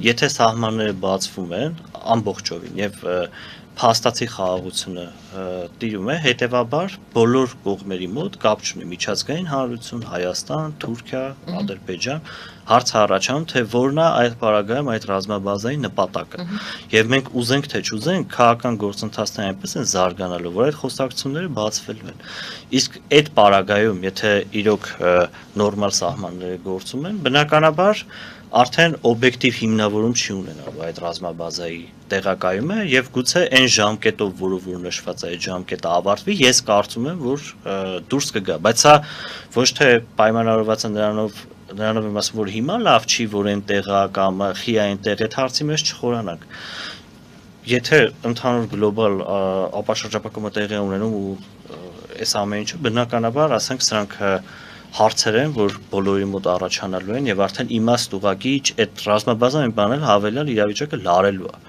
Եթե սահմանները բացվում են ամբողջովին եւ փաստացի խաղաղությունը տիրում է, հետեւաբար բոլոր կողմերի մոտ կապ չունի միջազգային հանրություն, Հայաստան, Թուրքիա, Ադրբեջան, հարց առաջանում, թե որն է այդ պարագայում այդ ռազմաբազայի նպատակը։ Եվ մենք ուզենք թե չուզենք, քաղաքական գործընթացները այնպես են զարգանալու, որ այդ խոսակցությունները բացվելու են։ Իսկ այդ պարագայում, եթե իրոք նորմալ սահմանները գործում են, բնականաբար արդեն օբյեկտիվ հիմնավորում չի ունենալու այդ ռազմաբազայի տեղակայումը եւ գուցե այն ժամկետով, որով որ նշված է այդ ժամկետը ավարտվի, ես կարծում եմ, որ դուրս կգա, բայց սա ոչ թե պայմանավորված է նրանով եմ ասում, որ հիմա լավ չի, որ այնտեղ է կամ խի է այնտեղ, այդ հարցի մեջ չխորանանք։ Եթե ընդհանուր գլոբալ ապաշրջապատումը տեղի ունենում ու այս ամեն ինչը բնականաբար, ասենք, սրանք հարցեր են, որ բոլորի մոտ առաջանալու են եւ արդեն իմաստ ուղղակի այդ ռազմաբազան այն բանել հավելյալ իրավիճակը լարելու է։